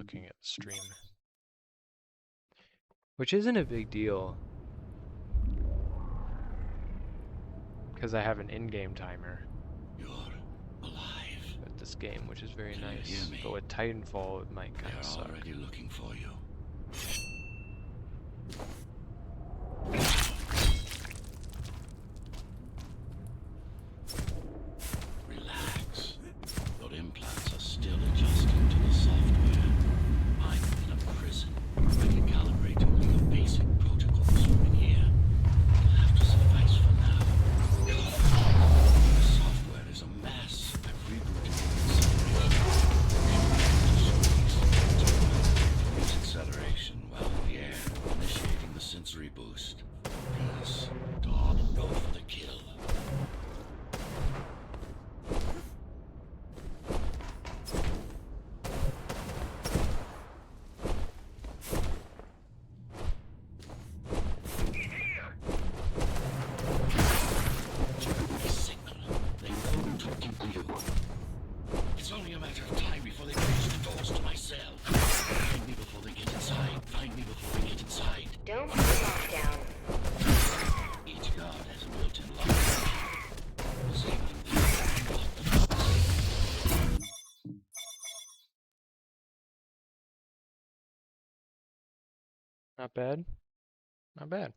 looking at the stream. Which isn't a big deal. Because I have an in-game timer. You're alive. With this game, which is very Can you nice. hear me? But with Titanfall, it might kind of They're suck. already looking for you. Relax. Your implants are still adjusting to the software. I'm in a prison. I can calibrate only the basic protocols from in here. It'll have to suffice for now. The software is a mess. I've rebooted the acceleration while in the air, initiating the sensory boost. Please, Dog, go for the kill. Signal. They know we're talking to you. It's only a matter of time before they close the doors to my cell. Find me before they get inside. Find me before they get inside. Don't put lockdown. Each guard has a built-in lock. Disabling this lock the doors. Not bad. Not bad.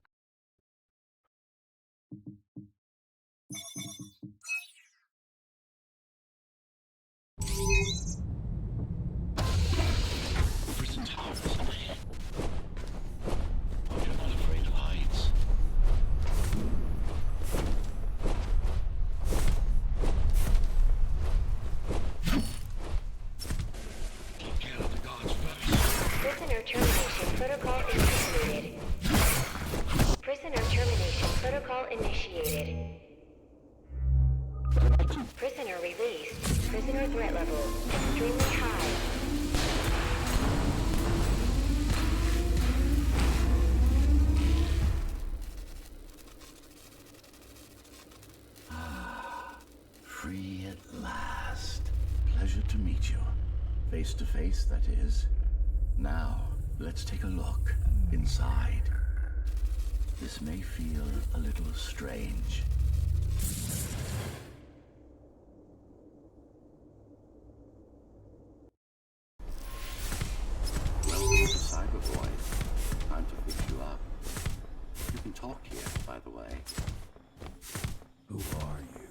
Prison tower is up ahead. Hope you're not afraid of heights. Take care of the guards first. Prisoner termination protocol initiated. Prisoner termination protocol initiated. Prisoner released. Prisoner threat level extremely high. Free at last. Pleasure to meet you. Face to face, that is. Now, let's take a look inside. This may feel a little strange. Welcome to Cyberboy. Time to fix you up. You can talk here, by the way. Who are you?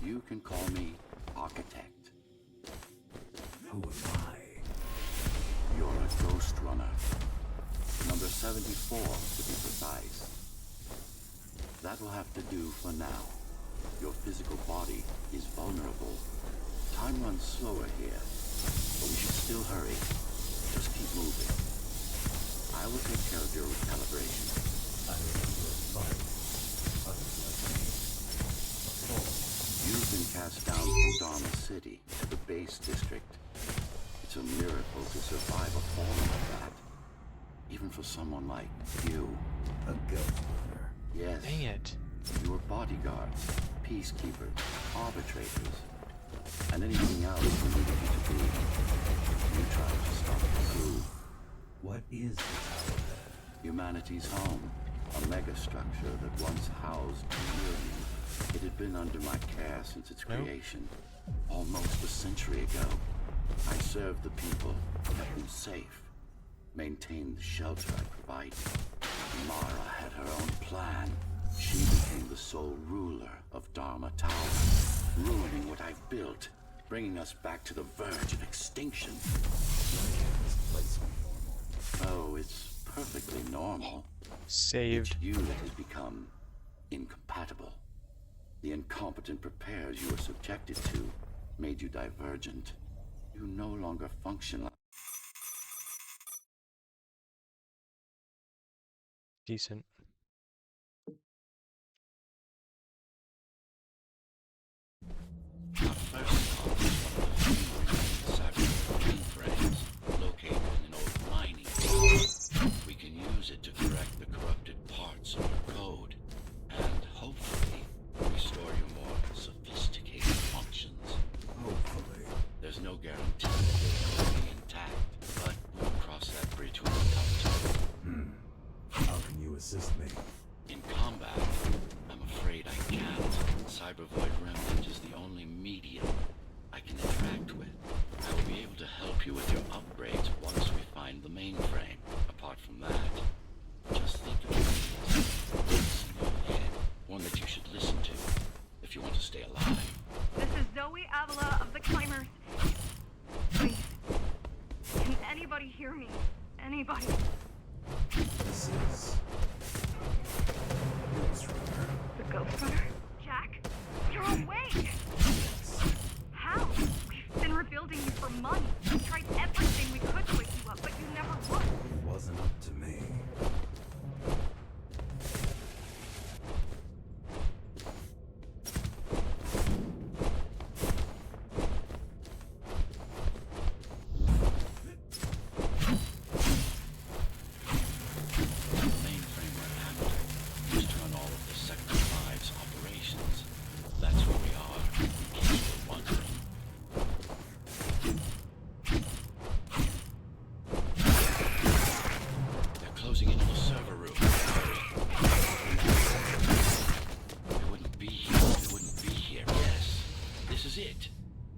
You can call me Architect. Who am I? You're a Ghostrunner. Number 74, to be precise. That'll have to do for now. Your physical body is vulnerable. Time runs slower here, but we should still hurry. Just keep moving. I will take care of your recalibration. I remember a fight. Others like me. A fall. You've been cast down from Dharma City to the base district. It's a miracle to survive a fall like that. Even for someone like you. A Ghostrunner. Yes. Dang it. You were bodyguards, peacekeepers, arbitrators, and anything else we needed you to be. You tried to stop the coup. What is the tower then? Humanity's home, a megastructure that once housed millions. It had been under my care since its Nope. creation, almost a century ago. I served the people, kept them safe, maintained the shelter I provided. Mara had her own plan. She became the sole ruler of Dharma Tower, ruining what I've built, bringing us back to the verge of extinction. Why can't this place be normal? Oh, it's perfectly normal. Saved. It's you that has become incompatible. The incompetent repairs you were subjected to made you divergent. You no longer function like... Decent. Located in an old mining town. We can use it to correct the corrupted parts of your code, and hopefully restore your more sophisticated functions. Hopefully. There's no guarantee that you'll be intact. Anybody hear me? Anybody? This is Ghostrunner. The Ghostrunner? Jack? You're awake! How? We've been rebuilding you for months. We tried everything we could to wake you up, but you never would. It wasn't up to me.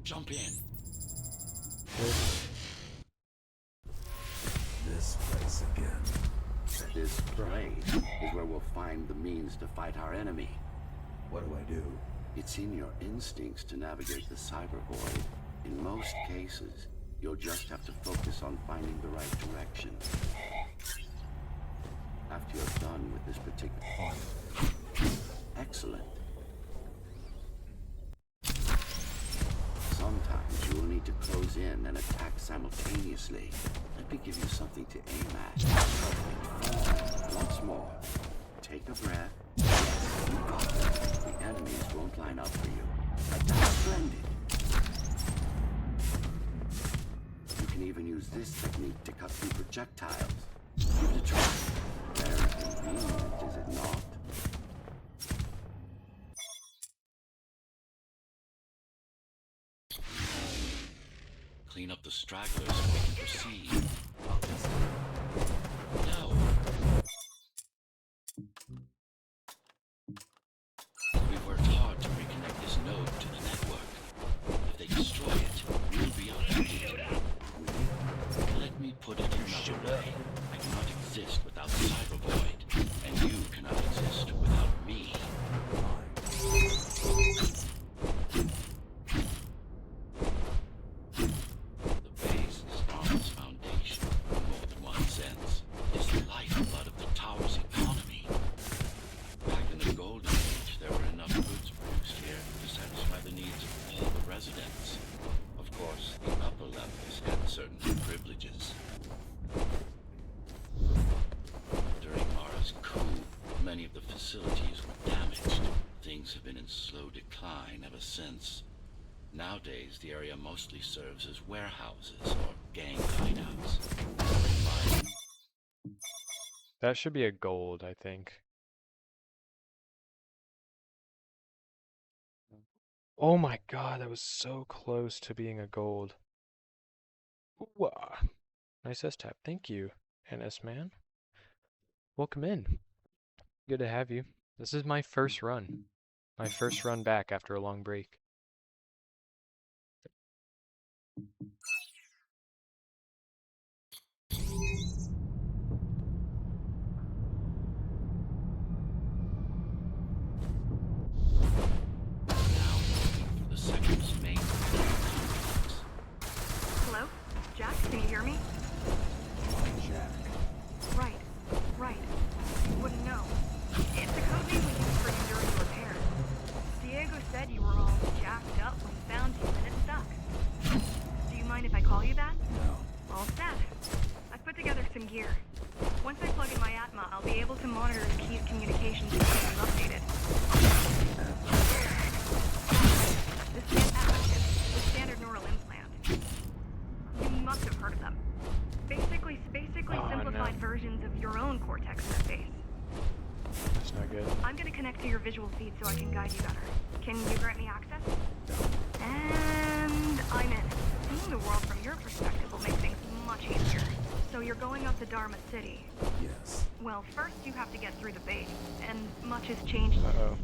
Jump in. This place again. This place is where we'll find the means to fight our enemy. What do I do? It's in your instincts to navigate the cyber void. In most cases, you'll just have to focus on finding the right direction. After you're done with this particular... Excellent. Sometimes you will need to close in and attack simultaneously. Let me give you something to aim at. Once more, take a breath. You got it. The enemies won't line up for you. That's splendid. You can even use this technique to cut through projectiles. Give it a try. Very convenient, is it not? Clean up the stragglers so we can proceed. No. We've worked hard to reconnect this node to the network. If they destroy it, we'll be affected. Let me put it another way. I cannot exist without the cyber void, and you cannot exist without me. Facilities were damaged. Things have been in slow decline ever since. Nowadays, the area mostly serves as warehouses or gang hideouts. That should be a gold, I think. Oh my god, that was so close to being a gold. Ooh, nice S-tap. Thank you, NS man. Welcome in. Good to have you. This is my first run. My first run back after a long break. The sector's main complex. Hello? Jack, can you hear me? Jack. Right. You wouldn't know. It's the code name we used for you during repair. Diego said you were all jacked up when he found you, and it sucks. Do you mind if I call you that? No. All set. I've put together some gear. Once I plug in my Atma, I'll be able to monitor the key's communications and keep you updated. This is Atma chip, the standard neural implant. You must have heard of them. Basically simplified versions of your own Cortex interface. That's not good. I'm gonna connect to your visual feed so I can guide you better. Can you grant me access? And I'm in. Seeing the world from your perspective will make things much easier. So you're going up to Dharma City. Yes. Well, first you have to get through the base, and much has changed Uh-oh.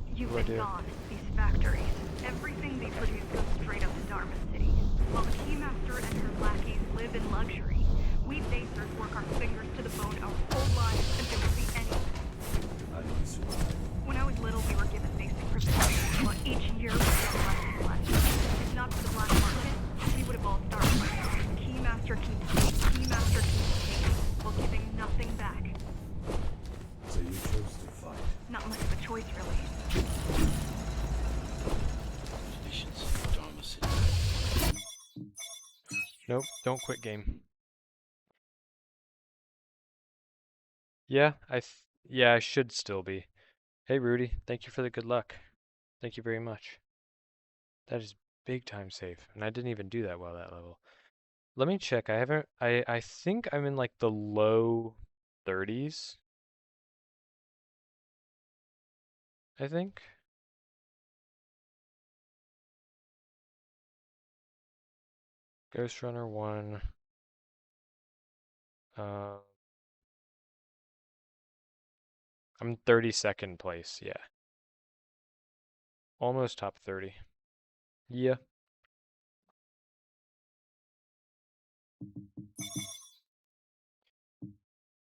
since you've What do been I do? gone. These factories, everything they produce goes straight up to Dharma City. While the Keymaster and her lackeys live in luxury, we basers work our fingers to the bone our whole lives until we see anything. How do you survive? When I was little, we were given basic provisions, but each year we get less and less. If not for the black market, we would have all starved by now. The Keymaster keeps Don't quit game. Yeah, yeah, I should still be. Hey Rudy, thank you for the good luck. Thank you very much. That is big time safe, and I didn't even do that well that level. Let me check. I haven't. I think I'm in like the low 30s. I think. Ghostrunner 1. Uh, I'm 32nd place. Yeah, almost top 30. Yeah.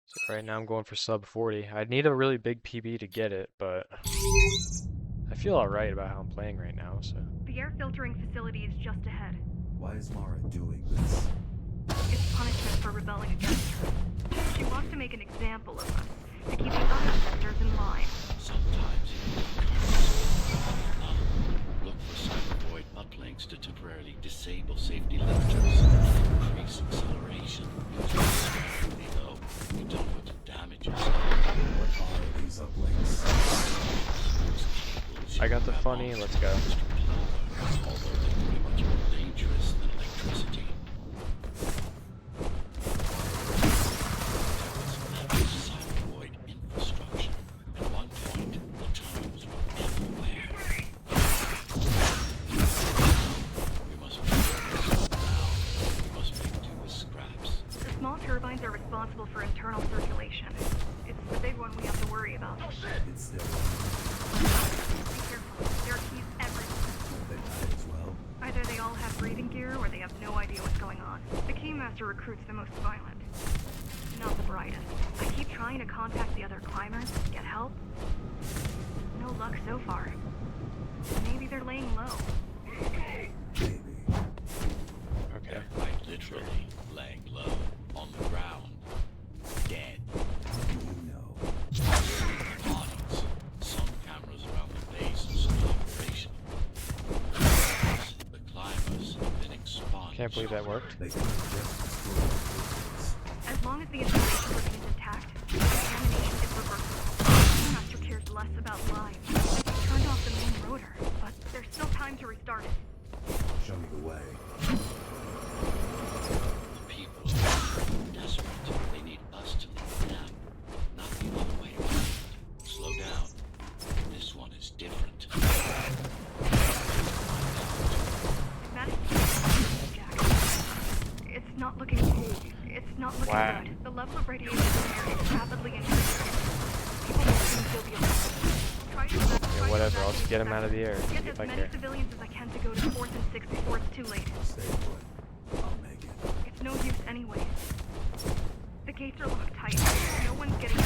So right now I'm going for sub 40. I'd need a really big PB to get it, but I feel alright about how I'm playing right now, so. The air filtering facility is just ahead. Why is Mara doing this? It's punishment for rebelling against her. She wants to make an example of us, to keep the other sectors in line. Sometimes look for cybervoid uplinks to temporarily disable safety limiters. Increase acceleration. Carefully, though. You don't want to damage yourself. What are these uplinks? I got the funny, let's go. Although they're pretty much more dangerous than electricity. Cybervoid infrastructure. At one point, the tunnels were everywhere. We must make now. We must make do with scraps. The small turbines are responsible for internal circulation. It's the big one we have to worry about. It's still Be careful. There are keys everywhere. they might as well. Either they all have breathing gear or they have no idea what's going on. The Keymaster recruits the most violent. Not the brightest. I keep trying to contact the other climbers, get help. No luck so far. Maybe they're laying low. Maybe. Okay. They're quite literally laying low on the ground. Dead. You know. Bodies. Some cameras around the base are still operational. The climbers have been expunged. Can't believe that worked. They could have just destroyed the buildings. As long as the installation remains intact, the contamination is reversible. The Keymaster cares less about lives. They've turned off the main rotor, but there's still time to restart it. Show me the way. The people are desperate. They need us to lead them, not the other way around. Slow down. This one is different. Managed to get Jack. It's not looking Wow. good. The level of radiation in the area is rapidly increasing. People will soon feel the effects. Try to Yeah, whatever, I'll just get him out of the air Get if as I many can. civilians as I can to go to 4th and 6th before it's too late. Stay put. I'll make it. It's no use anyway. The gates are locked tight. No one's getting out.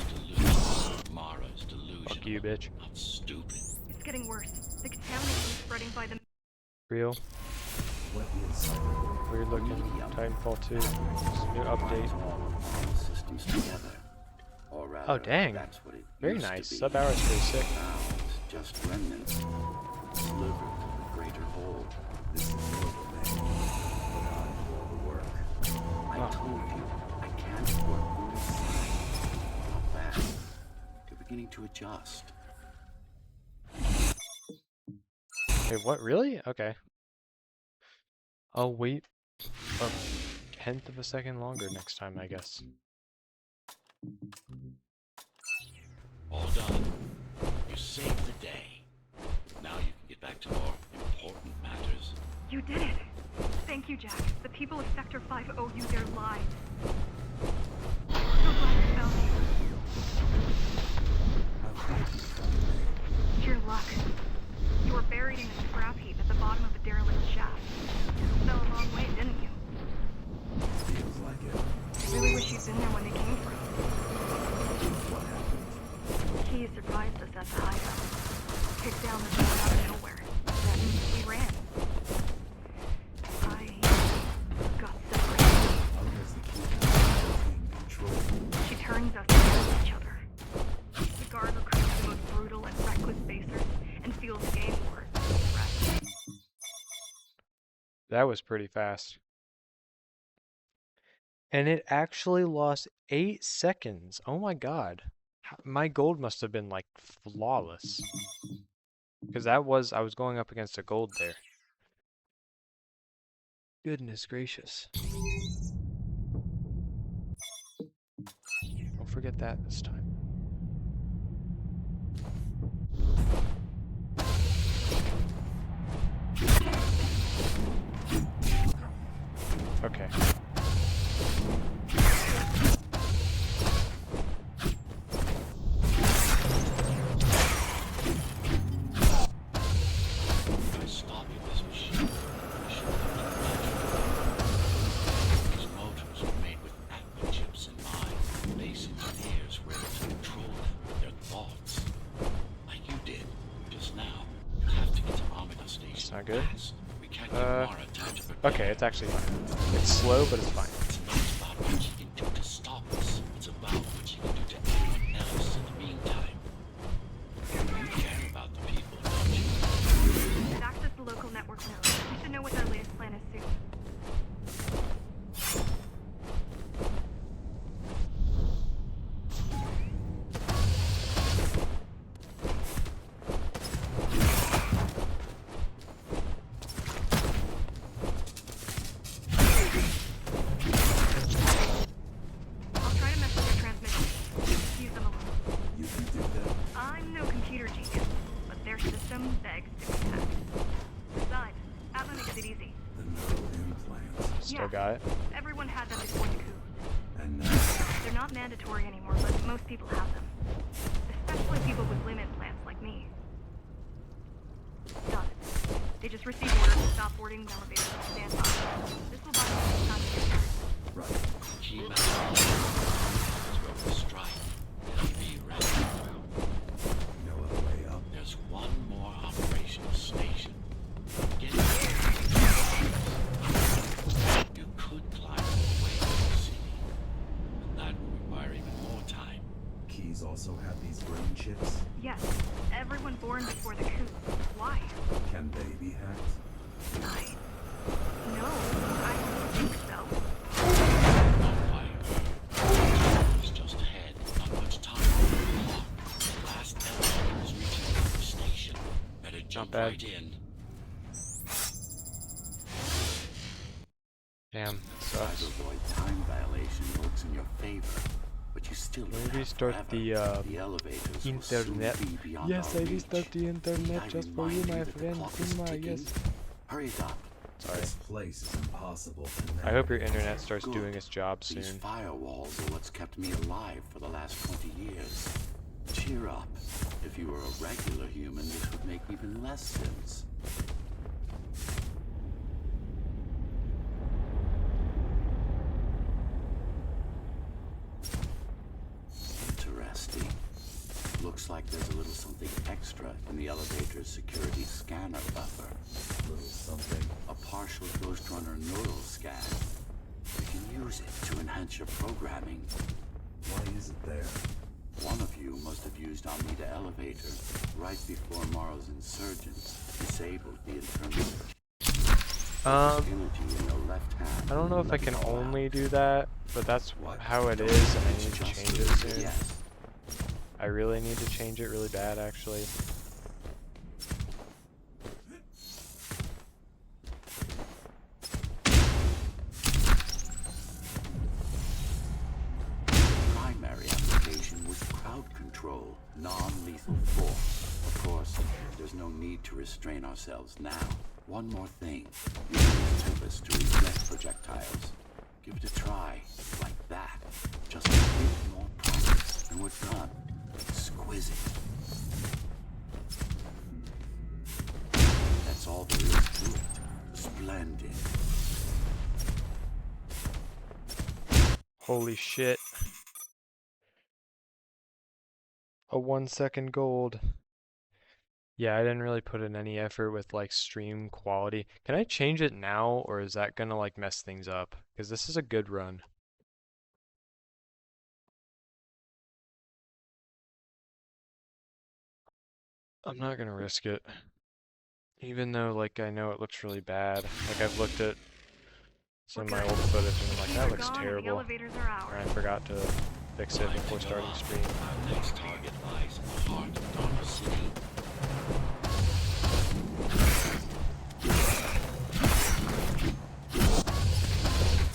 Delusion. Mara's delusion. Fuck you, bitch. Not stupid. It's getting worse. The contamination is spreading by the... Real. What is cybervoid? Weird looking. Titanfall 2. It's a new update. All of the systems together. Or rather, Oh, dang. that's what it Very used to nice. be. Sub hours pretty sick. Now it's just remnants. Slivered of the greater whole. This is your domain. But I do all the work. I Oh. told you, I can't work on your side. Not bad. You're beginning to adjust. Wait, what? Really? Okay. I'll wait a 1/10 of a second longer next time, I guess. All done. You saved the day. Now you can get back to more important matters. You did it! Thank you, Jack. The people of Sector 5 owe you their lives. So glad I found you. How did you find me? Pure luck. You were buried in a scrap heap at the bottom of a derelict shaft. Fell a long way, didn't you? Feels like it. I really wish you'd been there when they came from. What happened? He surprised us at the hideout. Kicked down the door out of nowhere. Then we ran. I got separated. How does the Keymaster retain control? She turns us against each other. The guard recruits the most brutal and reckless basers and fuels the game war. Right. That was pretty fast. And it actually lost 8 seconds. Oh my god. My gold must have been like flawless. Because I was going up against a gold there. Goodness gracious. Don't forget that this time. Okay. By stopping this machine, we should have done these motors were made with active chips in mind. Base engineers were able to control them with their thoughts. Like you did just now. You have to get to Amida Station It's not good. fast. We can't give Mara time to prepare. Okay, it's actually fine. It's slow, but it's fine. It's not about what she can do to stop us. It's about what she can do to anyone else in the meantime. You care about the people, don't you? We've accessed the local network node. We should know what their latest plan is soon. I'll try to mess with your transmission. Use them alone. You can do that. I'm no computer genius, but their system begs to be hacked. Besides, Atma makes it easy. The neural implants. Still Yeah. got it. Everyone had them before the coup. And now, They're not mandatory anymore, but most people have them. Especially people with limb implants like me. Done. They just received orders to stop boarding the elevators and stand by. This will buy us some time to get there. right. Key message is where we strike. It'll be ready. No other way up. There's one more operational station. Get it. You could climb all the way to the city, but that will require even more time. Keys also have these brain chips. Yes, everyone born before the coup. Why? Can they be hacked? No, I don't think so. Not quite. It's just ahead. Not much time on the clock. The last elevator is reaching the station. Better jump bad. right in. Damn, sucks. Cybervoid time dilation works in your favor, but you still Let me live restart forever. the elevators will soon internet. be beyond Yes, our I reach. restart the internet Need I just for you, remind my that the friend. clock is Kuma, ticking? yes. Hurry it up. Sorry. This place is impossible to I hope your navigate. internet starts Good. doing its job These soon. firewalls are what's kept me alive for the last 20 years. Cheer up. If you were a regular human, this would make even less sense. Interesting. Looks like there's a little something extra in the elevator's security scanner buffer. Little something. A partial Ghostrunner neural scan. You can use it to enhance your programming. Why is it there? One of you must have used Amida elevator right before Morrow's insurgents disabled the internal energy in your left hand. I don't know if I can Let it all only out. do that, but that's What? how it is, and I need to Just change it a soon. yes. I really need to change it really bad, actually. Primary application was crowd control, non-lethal force. Of course, there's no need to restrain ourselves now. One more thing. You can use Tempest to reflect projectiles. Give it a try. Like that. Just a bit more practice, and we're done. Exquisite. That's all there is to it. Splendid. Holy shit. A 1 second gold. Yeah, I didn't really put in any effort with like stream quality. Can I change it now, or is that gonna like mess things up? Because this is a good run. I'm not gonna risk it. Even though like I know it looks really bad. Like I've looked at some We're of my good. old footage and The I'm like, keys that are looks gone and the terrible. elevators are And I ours. forgot to fix it before starting stream. Our next target lies in the heart of Dharma City.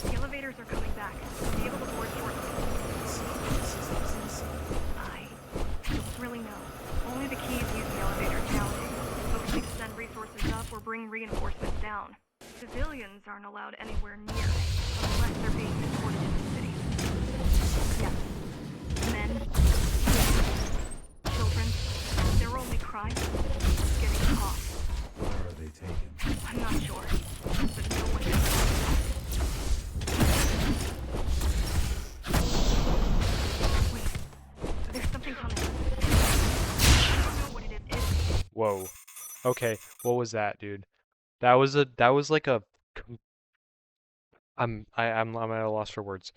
The elevators are coming back. We'll be able to board shortly. I don't really know. Only the keys use the elevators nowadays. But we need to send resources up or bring reinforcements down. Civilians aren't allowed anywhere near unless they're being transported to the city. Yes. Men, women, children. Their only crime is getting caught. Where are they taken? I'm not sure. But no one ever knows. Wait. There's something coming. I don't know what it is. Whoa. Okay, what was that, dude? That was like a I'm at a loss for words.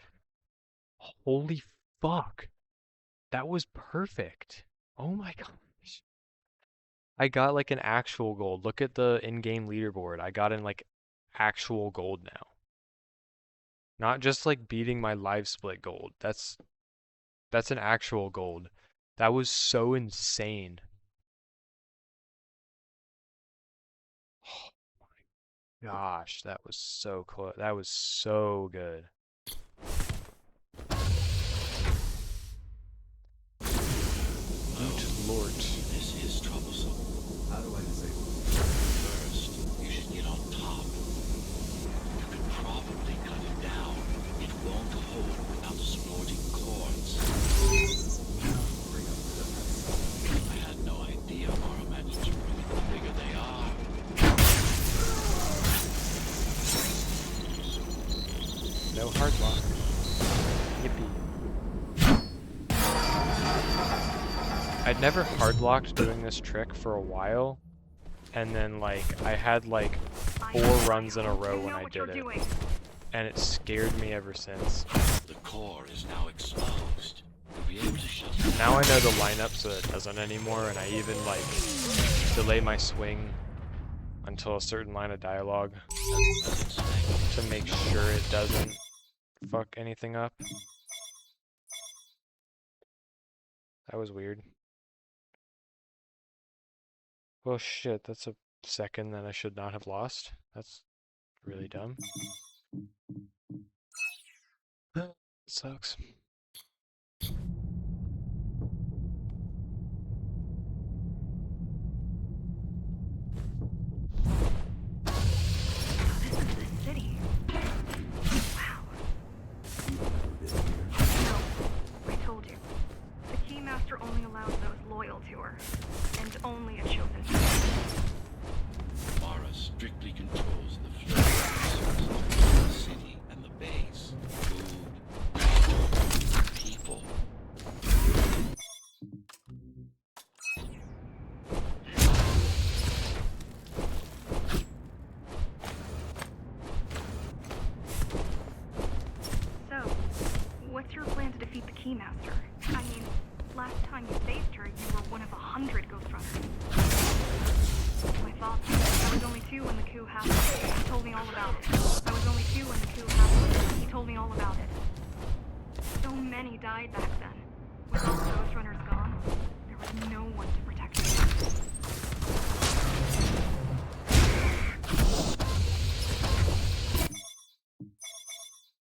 Holy fuck. That was perfect. Oh my gosh. I got like an actual gold. Look at the in-game leaderboard. I got in like actual gold now. Not just like beating my live split gold. That's an actual gold. That was so insane. Oh my gosh, that was so close. That was so good. Loot Lord. This is troublesome. How do I disable it? First, you should get on top. You could probably cut it down. It won't hold without the supporting cords. Bring up the defense. I had no idea Mara managed to bring it the bigger they are. No hard lock. Yippee. I'd never hard locked doing this trick for a while, and then like I had like 4 runs in a row when I did it, and it scared me ever since. The core is now exposed. You'll be able to shut it down. Now I know the lineup so it doesn't anymore, and I even like delay my swing until a certain line of dialogue As expected. to make sure it doesn't fuck anything up. That was weird. Well, shit, that's a second that I should not have lost. That's really dumb. Sucks. This is the city. Wow. You've never been here. No, I told you. The Keymaster only allows those loyal to her, and only a chosen few. Mara strictly controls the flow of resources between the city and the base. Food, people. So, what's your plan to defeat the Keymaster? I mean, last time you faced her, you were one of 100 Ghostrunners. My father. I was only 2 when the coup happened. He told me all about it. I was only 2 when the coup happened. He told me all about it. So many died back then. With all the Ghostrunners gone, there was no one to protect me.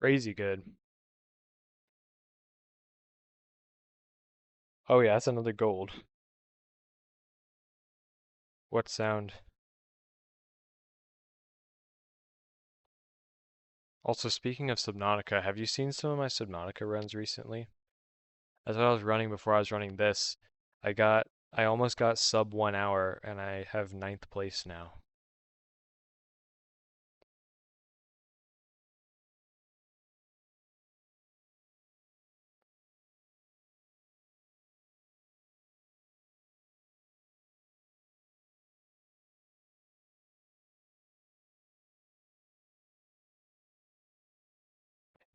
Crazy good. Oh yeah, that's another gold. What sound? Also, speaking of Subnautica, have you seen some of my Subnautica runs recently? As I was running before I was running this, I almost got sub 1 hour and I have 9th place now.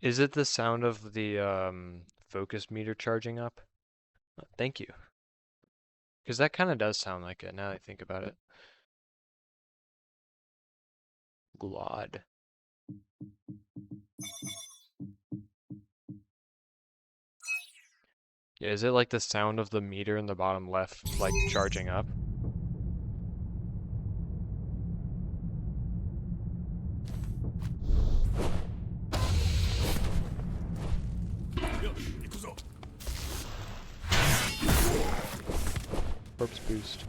Is it the sound of the focus meter charging up? Thank you. Because that kind of does sound like it now that I think about it. Glod. Yeah, is it like the sound of the meter in the bottom left, like charging up? Corpse boost.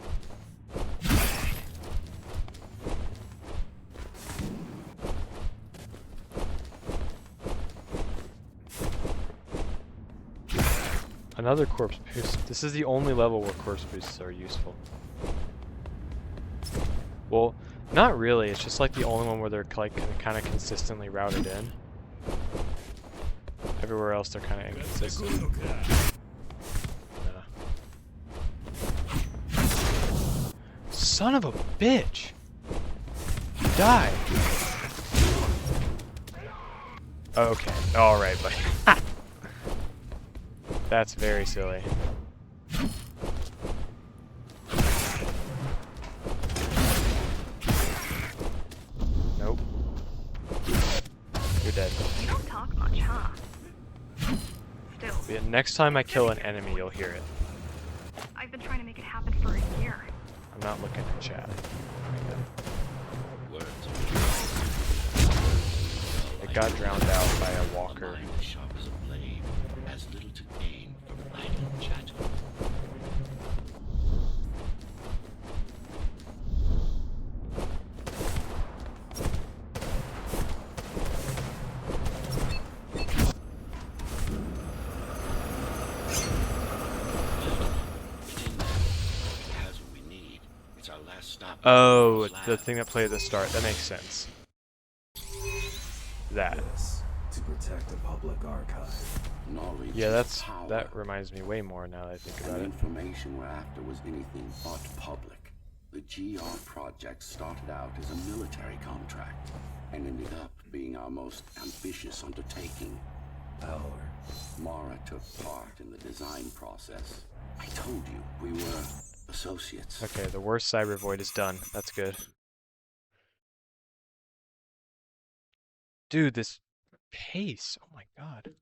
Another corpse boost. This is the only level where corpse boosts are useful. Well, not really. It's just like the only one where they're like kind of consistently routed in. Everywhere else they're kind of inconsistent. Son of a bitch! Die! Okay, alright, buddy. That's very silly. Nope. You're dead. You don't talk much, huh? Still, Yeah, next time I kill an enemy, you'll hear it. I've been trying to make it happen for a year. I'm not looking at chat. It got drowned out by a walker. As sharp as a blade, has little to gain from idle chatter. Oh, the thing that played at the start. That makes sense. That. This to protect the public archive. Knowledge Yeah, is power. that reminds me way more now that I think about The it. information we're after was anything but public. The GR project started out as a military contract and ended up being our most ambitious undertaking. Power. Mara took part in the design process. I told you, we were associates. Okay, the worst cyber void is done. That's good. Dude, this pace. Oh my god.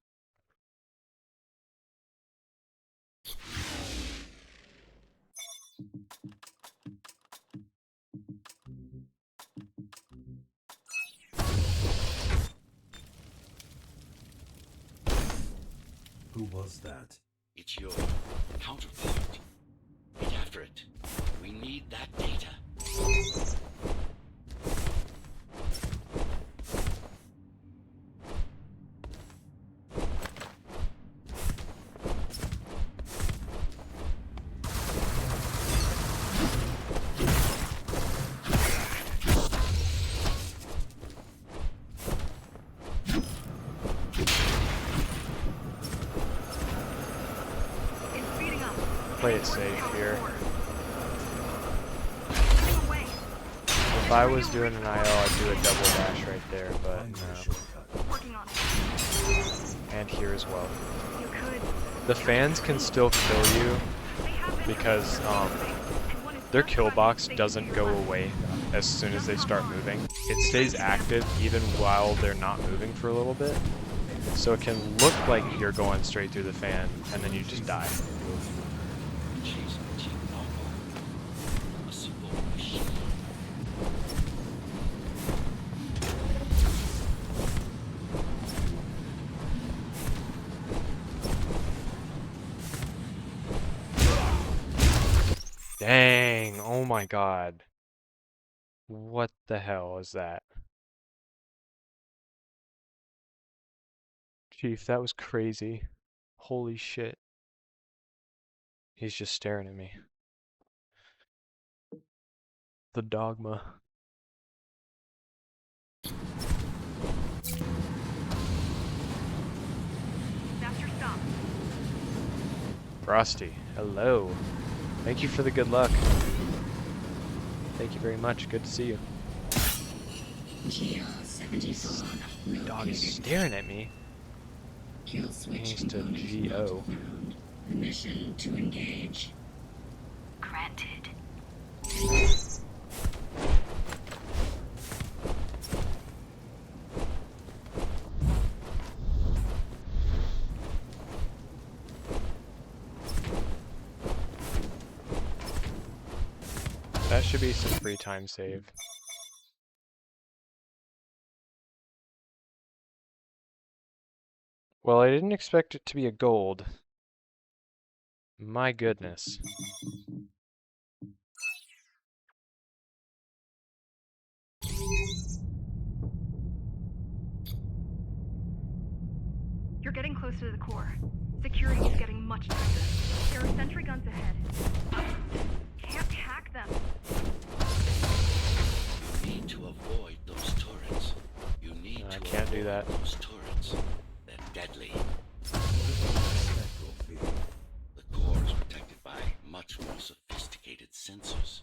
Who was that? It's your counterpart. Get after it. We need that data. It's speeding up. Play it safe here. Moving away. If I was doing an IO, I'd do a double dash right there, but Find your no. shortcut. Working on it. And here as well. You could. The fans can still kill you They have because their kill box doesn't go away as soon as they start moving. It stays active even while they're not moving for a little bit. So it can look like you're going straight through the fan and then you just die. She's a cheap knockoff. A simple machine. Dang, oh my god. What the hell is that? Chief, that was crazy. Holy shit. He's just staring at me. The dogma. That's your stop. Frosty, hello. Thank you for the good luck. Thank you very much. Good to see you. The dog is staring at me. He needs to GO. Permission to engage. Granted. should be some free time save. Well, I didn't expect it to be a gold. My goodness. You're getting closer to the core. Security is getting much tighter. There are sentry guns ahead. Can't hack them. You need to avoid those turrets. You need No, I to can't do avoid that. those turrets. They're deadly. The core is protected by much more sophisticated sensors.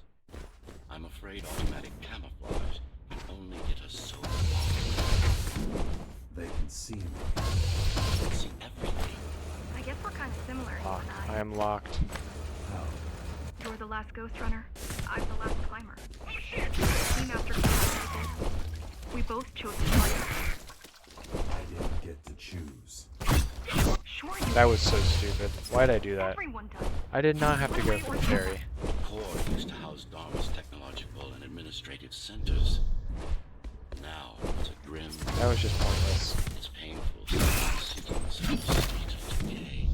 I'm afraid automatic camouflage can only get us so far. They can see me. They can see everything. I guess we're kind of similar, you Locked. and I am locked. How? You're the last Ghostrunner. I'm the last climber. Oh shit! Team after team after team. We both chose to fight. I didn't get to choose. Sure you That was so stupid. Why'd I do that? Everyone does. I did not have to go for the ferry. The core used to house Dharma's technological and administrative centers. Now it's a grim, That was just pointless. it's painful sitting in such a state of decay.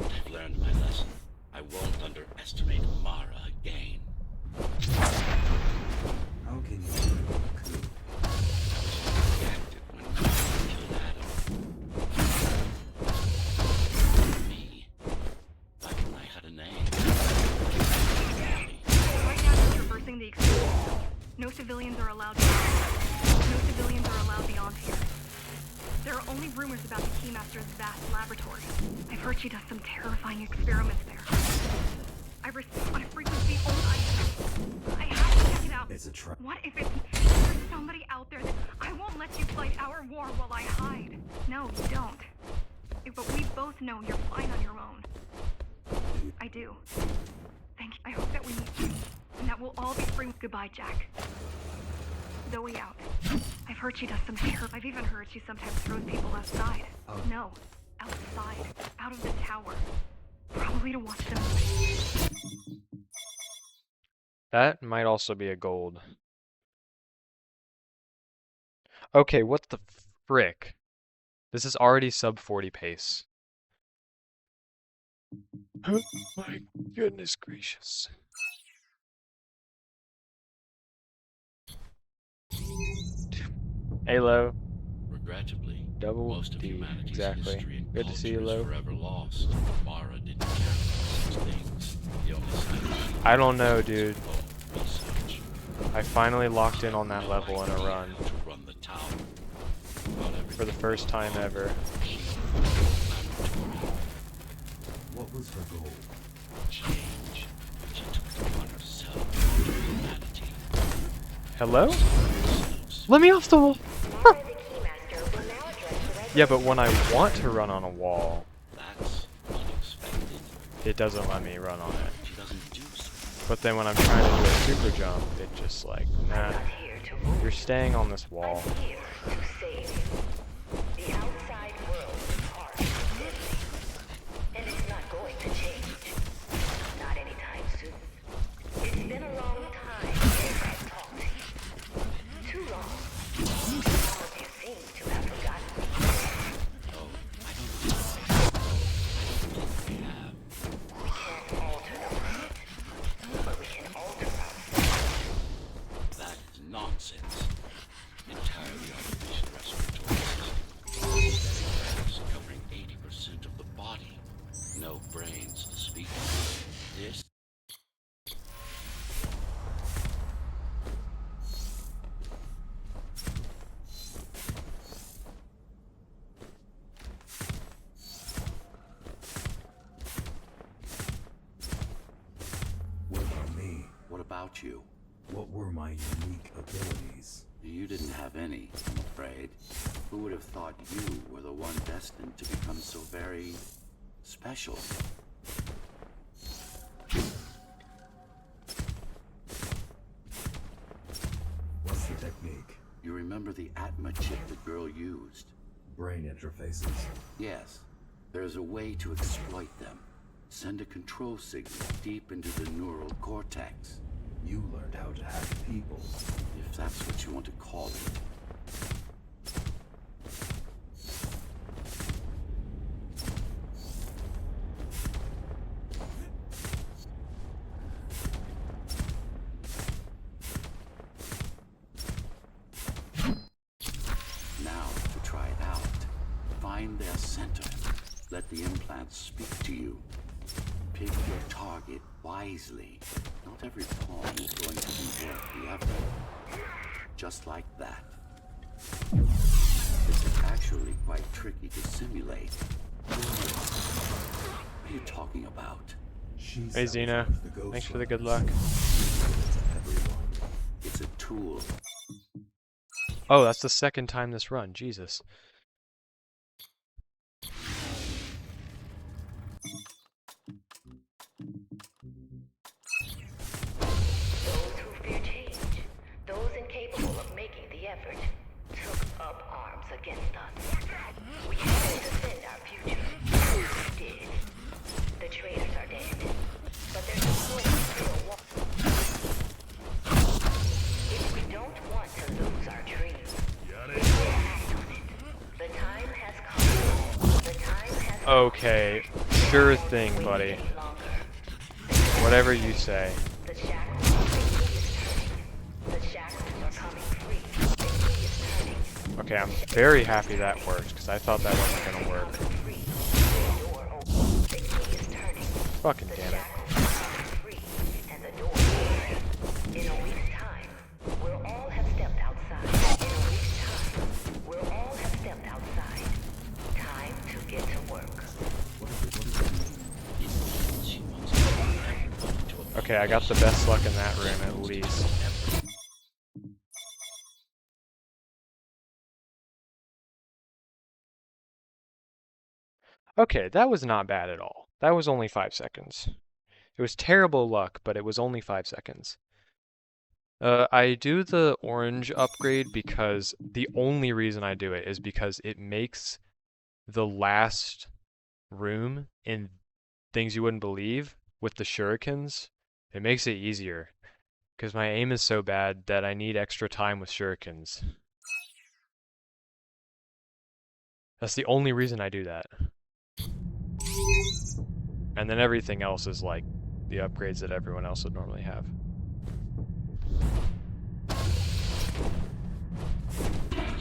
I've learned my lesson. I won't underestimate Mara again. How can you do a coup? I was reactive when Mara killed Adam. Me. Back when I had a name. Right now you're traversing the exterior zone. No civilians are allowed beyond. No civilians are allowed beyond here. There are only rumors about the Keymaster's vast laboratory. I've heard she does some terrifying experiments there. I respond on a frequency only I have to check it out. It's a trap. What if there's somebody out there that I won't let you fight our war while I hide? No, you don't. But we both know you're fine on your own. I do. Thank you. I hope that we meet and that we'll all be free. Goodbye, Jack. Zoe out. I've heard she does some terror. I've even heard she sometimes throws people outside. Oh. No, outside. Out of the tower. Probably to watch them. That might also be a gold. Okay, what the frick? This is already sub 40 pace. Oh my goodness gracious. Hey, Lo. Regrettably, Double most of D. humanity's Exactly. history and Good to see you, culture is Lo. forever lost. Mara didn't care about such things. The only sign I don't know, dude. research. I finally locked in on that level in a run. How to run the tower. For the first time ever. What was her goal? Change. She took it upon herself to humanity. Hello? Let me off the wall! Yeah, but when I want to run on a wall, That's unexpected. it doesn't let me run on it. She doesn't do so. But then when I'm trying to do a super jump, it just like, nah, you're staying on this wall. Here to save. The outside world is harsh and deadly, and it's not going to change. Not anytime soon. It's been a long time since I've talked to you. Too long. Some of you seem to have forgotten me. No, I don't think we have. We can't alter the planet, but we can alter ourselves. That is nonsense. Entirely artificial respiratory system. Synthetic gas covering 80% of the body. No brains to speak of. This What about me? What about you? What were my unique abilities? You didn't have any, I'm afraid. Who would have thought you were the one destined to become so very special? What's the technique? You remember the Atma chip the girl used? Brain interfaces. Yes. There's a way to exploit them. Send a control signal deep into the neural cortex. You learned how to hack people. If that's what you want to call it. Now, to try it out, find their center. Let the implants speak to you. Pick your target wisely. Not every pawn is going to be worth the effort. Just like that. This is actually quite tricky to simulate. What are you talking about? Hey Xena, thanks for the good luck. It's a tool. Oh, that's the second time this run. Jesus. Those who fear change, those incapable of making the effort, took up arms against us. We had to defend our future. We did. The traitors are dead. But there's a point still if we don't want to lose our dreams, we will act on it. The time has come. The time has come. Okay, sure thing, buddy. Whatever you say. The shackles, the key is turning. The shackles are coming free. The key is turning. Okay, I'm very happy that worked, because I thought that wasn't gonna work. The key is turning. Fucking The damn it. shackles are coming free, and the door is open. In a week's time, we'll all have stepped outside. In a week's time, we'll all have stepped outside. Time to get to work. Okay, I got the best luck in that room at least. Okay, that was not bad at all. That was only 5 seconds. It was terrible luck, but it was only 5 seconds. I do the orange upgrade because the only reason I do it is because it makes the last room in Things You Wouldn't Believe with the shurikens, it makes it easier. Because my aim is so bad that I need extra time with shurikens. That's the only reason I do that. And then everything else is like the upgrades that everyone else would normally have.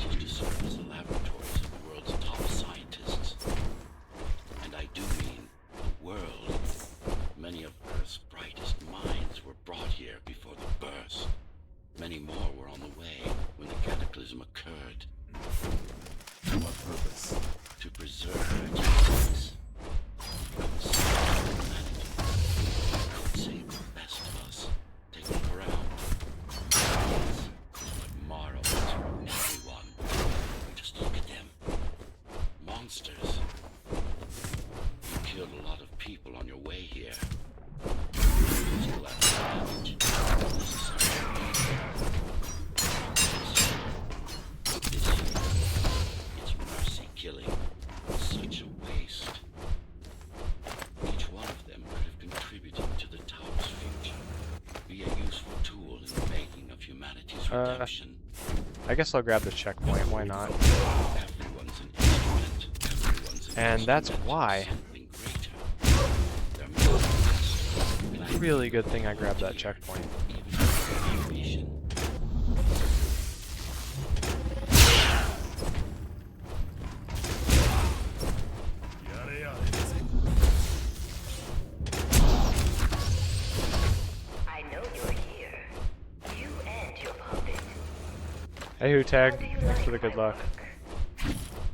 Used to serve as the laboratories of the world's top scientists. And I do mean the world. Many of Earth's brightest minds were brought here before the burst. Many more were on the way when the cataclysm occurred. For what purpose? To preserve our genetics. Save humanity. Save the best of us. Take them around. Yes, but Mara was from everyone. Just look at them. Monsters. You killed a lot of people on your way here. You still have damage. It's mercy killing. Such a waste. Each one of them could have contributed to the tower's future. Be a useful tool in the making of humanity's redemption. I guess I'll grab the checkpoint, why not? Everyone's an instrument. Everyone's an And that's instrument of why. something greater. They're manifest. Really good thing I grabbed that checkpoint. Even for creation. I know you're here. You and your puppet. Hey Who Tag, How do you thanks like for the good my luck. work?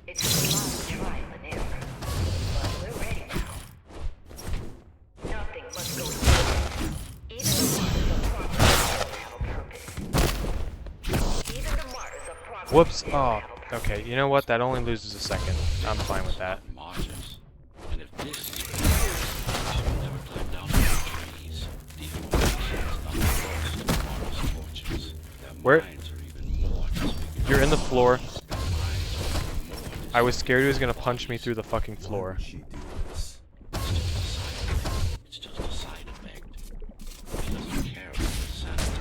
It's a lot of trial and error, but we're ready now. Nothing must go easy. Even the martyrs of progress have a purpose. Even the martyrs of progress Whoops, have oh, a purpose. okay, you know what, that only loses a second. I'm fine with that. Martyrs. And if this is the case, she'll never climb down the trees. The information is not close to tomorrow's fortunes. Their Where- minds are even more disfigured. You're in the floor. Their minds are even more I was scared he was gonna punch me through the fucking Why floor. would she do this? It's just a side effect. She doesn't care about her sanity.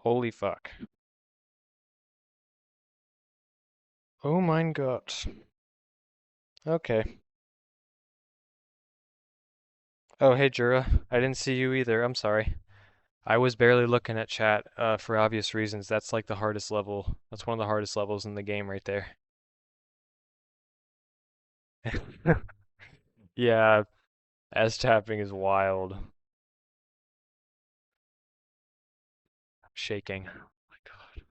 Holy fuck. Oh mein Gott. Okay. Oh, hey, Jura. I didn't see you either. I'm sorry. I was barely looking at chat, for obvious reasons. That's like the hardest level. That's one of the hardest levels in the game right there. Yeah, S tapping is wild. I'm shaking. Oh my God.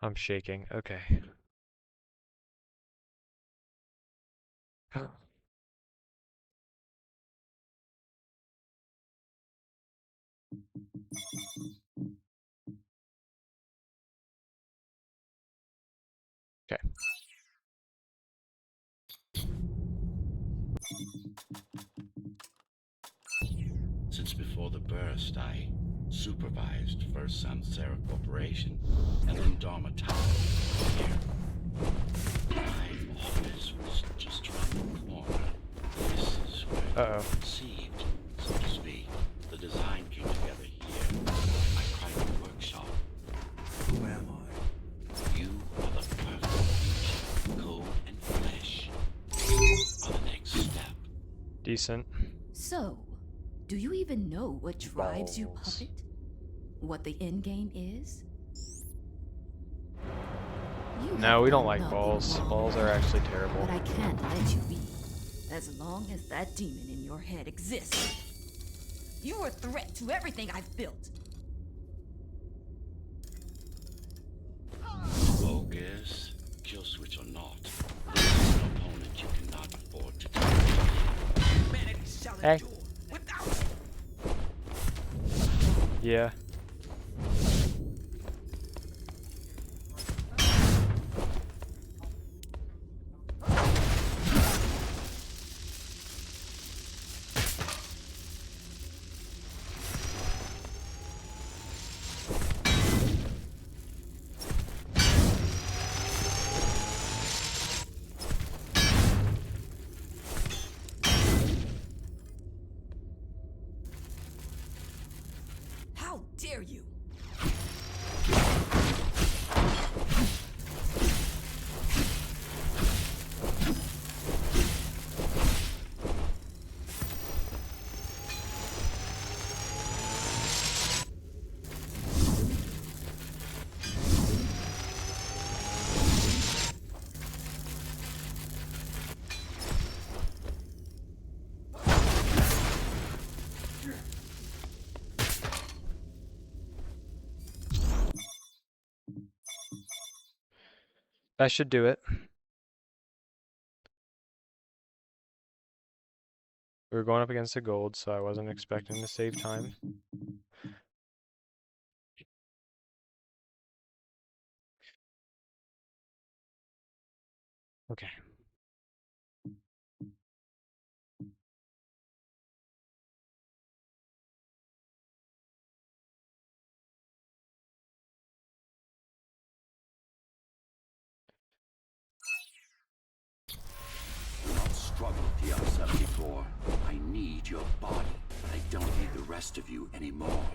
I'm shaking. Okay. Okay. Since before the burst, I supervised first Samsara Corporation and then Dharma Tower here. My office was just around the corner. This is where it Uh-oh. was conceived, so to speak. The design came together here, my private workshop. Who am I? You are the perfect future, code and flesh. You are the next step. Decent. So, do you even know what drives you, Balls. puppet? What the end game is? You No, have we don't done like nothing balls. wrong, Balls are actually terrible. but I can't let you be. As long as that demon in your head exists, you are a threat to everything I've built. Bogus, kill switch or not, this is an opponent you cannot afford to take. Humanity shall Hey. endure without you. Yeah. How dare you? That should do it. We were going up against a gold, so I wasn't expecting to save time. Okay. Do not struggle, TL-74. I need your body. I don't need the rest of you anymore.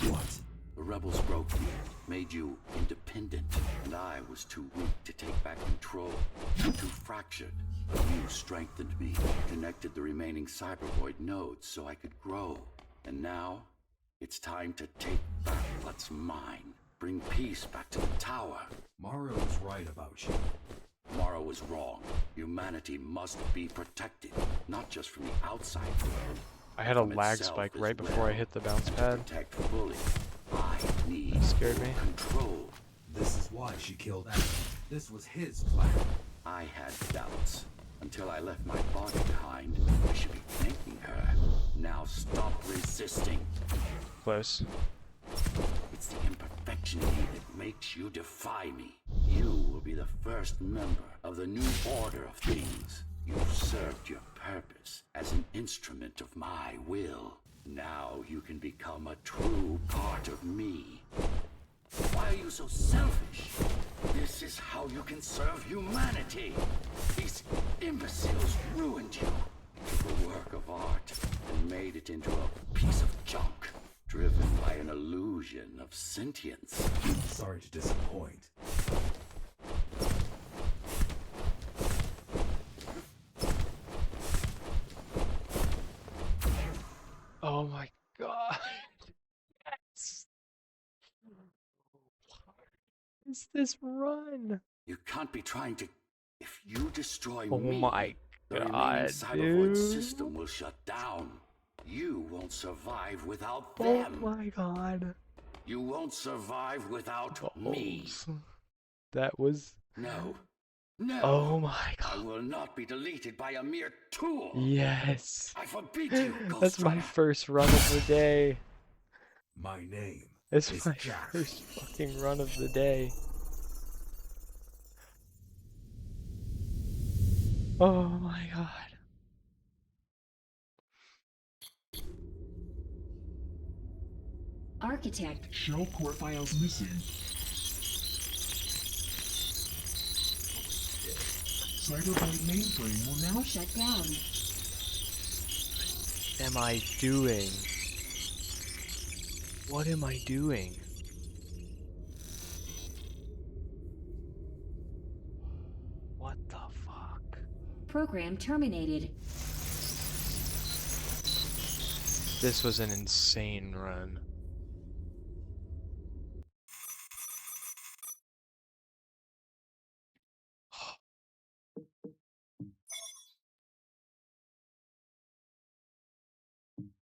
What? The rebels broke you, made you independent, and I was too weak to take back control. Too fractured. You strengthened me, connected the remaining cybervoid nodes so I could grow. And now, it's time to take back what's mine. Bring peace back to the tower. Mara was right about you. Mara was wrong. Humanity must be protected, not just from the outside world. I had a from lag itself spike as right before I well. hit the bounce To pad. protect fully, I need Scared me. control. This is why she killed Adam. This was his plan. I had doubts. Until I left my body behind, I should be thanking her. Now stop resisting. Close. It's the imperfection in you that makes you defy me. You will be the first member of the new order of things. You've served your purpose as an instrument of my will. Now you can become a true part of me. Why are you so selfish? This is how you can serve humanity. These imbeciles ruined you. Took a work of art and made it into a piece of junk, driven by an illusion. illusion of sentience. Sorry to disappoint. Oh my god. Yes. What is this run? You can't be trying to... If you destroy Oh me, my the remaining god, cybervoid dude. system will shut down. You won't survive without Oh them. my god. You won't survive without me. Balls. That was... No. No. Oh my I god. will not be deleted by a mere tool. Yes. I forbid you, That's my Ghostrunner. first run of the day. My name It's is my Jack. first fucking run of the day. Oh my god. Architect. Shell core files missing. Cyberbyte mainframe will now shut down. Am I doing? What am I doing? What the fuck? Program terminated. This was an insane run.